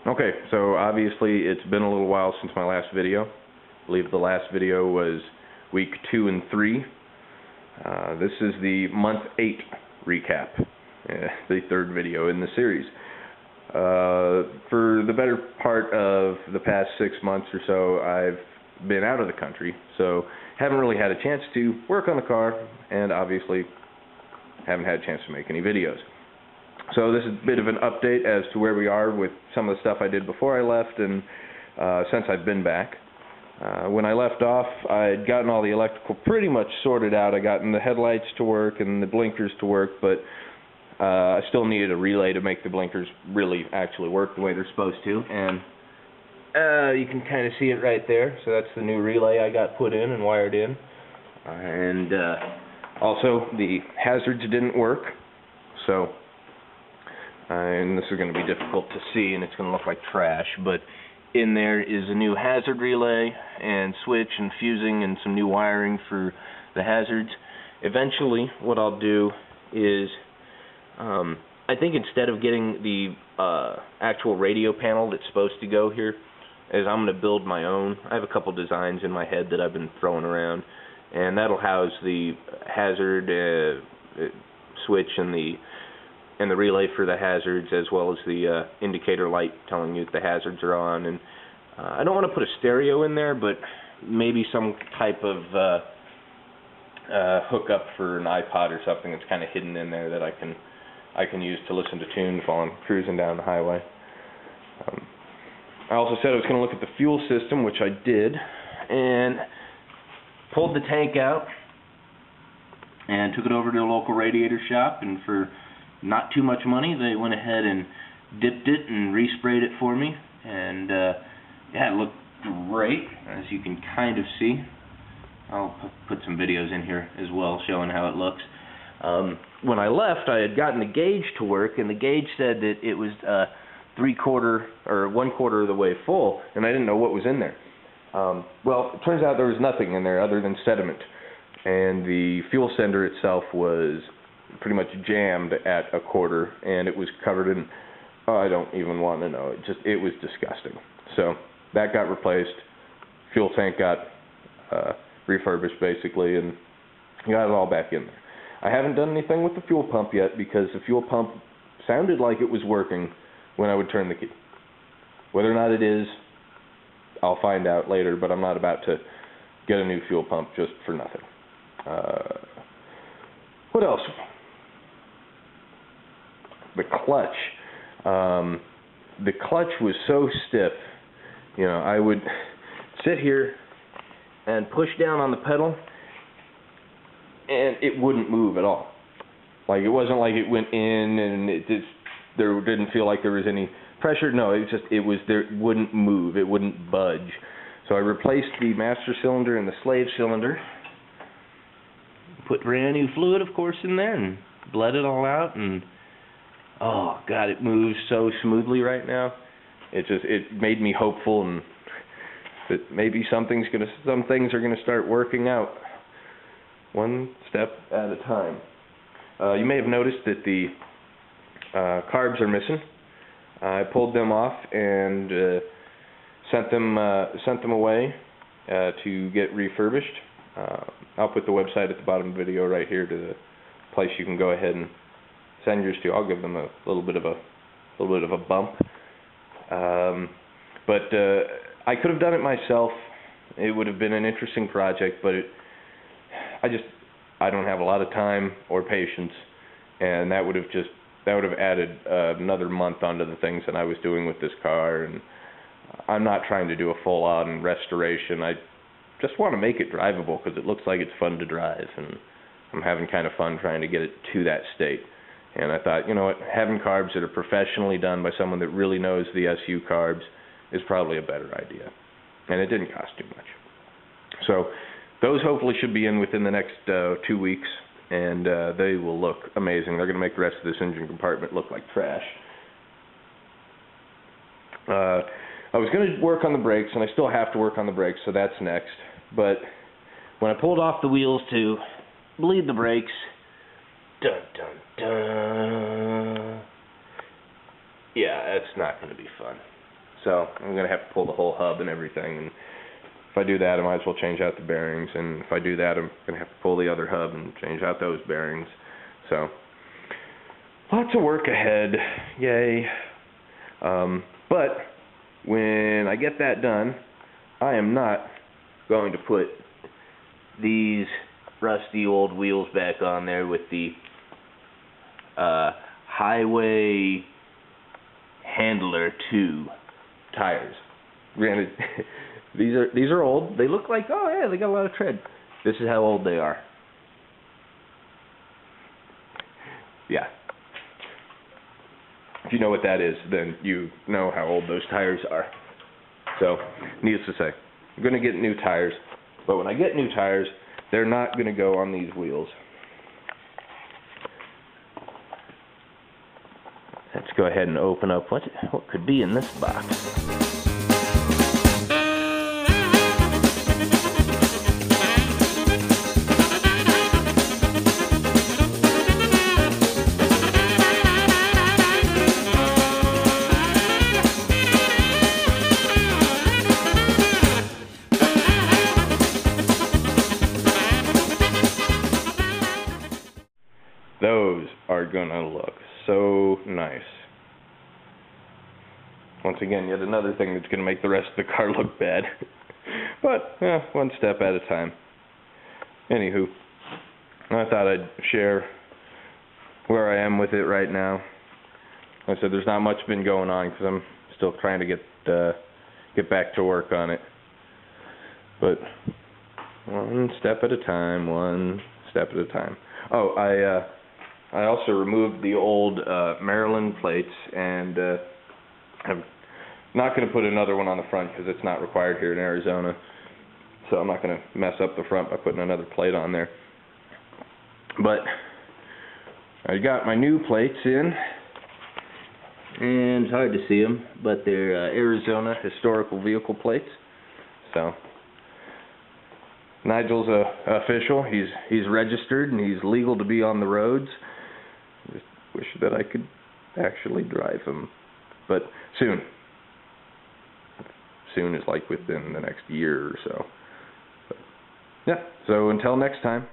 Okay, so obviously it's been a little while since my last video. I believe the last video was week 2 and 3. This is the month 8 recap, the third video in the series. For the better part of the past 6 months or so, I've been out of the country, so haven't really had a chance to work on the car, and obviously haven't had a chance to make any videos. So this is a bit of an update as to where we are with some of the stuff I did before I left and since I've been back. When I left off, I had gotten all the electrical pretty much sorted out. I gotten the headlights to work and the blinkers to work, but I still needed a relay to make the blinkers really actually work the way they're supposed to. And you can kind of see it right there. So that's the new relay I got put in and wired in. And also the hazards didn't work. So and this is going to be difficult to see and it's going to look like trash, but in there is a new hazard relay and switch and fusing and some new wiring for the hazards. Eventually what I'll do is I think instead of getting the actual radio panel that's supposed to go here, is I'm going to build my own. I have a couple designs in my head that I've been throwing around, and that'll house the hazard switch and the relay for the hazards, as well as the indicator light telling you that the hazards are on. And I don't want to put a stereo in there, but maybe some type of hookup for an iPod or something that's kind of hidden in there that I can use to listen to tunes while I'm cruising down the highway. I also said I was going to look at the fuel system, which I did, and pulled the tank out and took it over to a local radiator shop, and for not too much money, they went ahead and dipped it and resprayed it for me, and yeah, it looked great, as you can kind of see. I'll put some videos in here as well showing how it looks. When I left, I had gotten the gauge to work, and the gauge said that it was 3/4 or 1/4 of the way full, and I didn't know what was in there. Well, it turns out there was nothing in there other than sediment, and the fuel sender itself was pretty much jammed at 1/4, and it was covered in, oh, I don't even want to know, it was disgusting. So that got replaced, fuel tank got refurbished basically, and got it all back in there. I haven't done anything with the fuel pump yet, because the fuel pump sounded like it was working when I would turn the key. Whether or not it is, I'll find out later, but I'm not about to get a new fuel pump just for nothing. What else? The clutch. The clutch was so stiff. You know, I would sit here and push down on the pedal, and it wouldn't move at all. Like, it wasn't like it went in and there didn't feel like there was any pressure. No, it wouldn't move. It wouldn't budge. So I replaced the master cylinder and the slave cylinder. Put brand new fluid, of course, in there and bled it all out, and oh God, it moves so smoothly right now. It made me hopeful, and that maybe some things are gonna start working out one step at a time. You may have noticed that the carbs are missing. I pulled them off and sent them away to get refurbished. I'll put the website at the bottom of the video right here to the place you can go ahead and send yours to. I'll give them a little bit of a bump. But I could have done it myself. It would have been an interesting project, but I don't have a lot of time or patience, and that would have added another month onto the things that I was doing with this car. And I'm not trying to do a full-on restoration. I just want to make it drivable because it looks like it's fun to drive, and I'm having kind of fun trying to get it to that state. And I thought, you know what, having carbs that are professionally done by someone that really knows the SU carbs is probably a better idea. And it didn't cost too much. So those hopefully should be in within the next 2 weeks, and they will look amazing. They're going to make the rest of this engine compartment look like trash. I was going to work on the brakes, and I still have to work on the brakes, so that's next. But when I pulled off the wheels to bleed the brakes, dun dun dun, yeah, that's not going to be fun. So I'm going to have to pull the whole hub and everything, and if I do that, I might as well change out the bearings, and if I do that, I'm going to have to pull the other hub and change out those bearings. So lots of work ahead, yay. But when I get that done, I am not going to put these rusty old wheels back on there with the Highway Handler 2 tires. Granted, these are old. They look like, oh yeah, they got a lot of tread. This is how old they are. Yeah. If you know what that is, then you know how old those tires are. So, needless to say, I'm going to get new tires. But when I get new tires, they're not going to go on these wheels. Let's go ahead and open up what could be in this box. Those are gonna look so nice. Once again, yet another thing that's gonna make the rest of the car look bad. But, one step at a time. Anywho, I thought I'd share where I am with it right now. Like I said, there's not much been going on because I'm still trying to get back to work on it. But one step at a time, one step at a time. Oh, I also removed the old Maryland plates, and I'm not going to put another one on the front because it's not required here in Arizona. So I'm not going to mess up the front by putting another plate on there. But I got my new plates in, and it's hard to see them, but they're Arizona historical vehicle plates. So Nigel's official. He's registered and he's legal to be on the roads. Just wish that I could actually drive him, but soon. Soon is like within the next year or so. But, yeah. So until next time.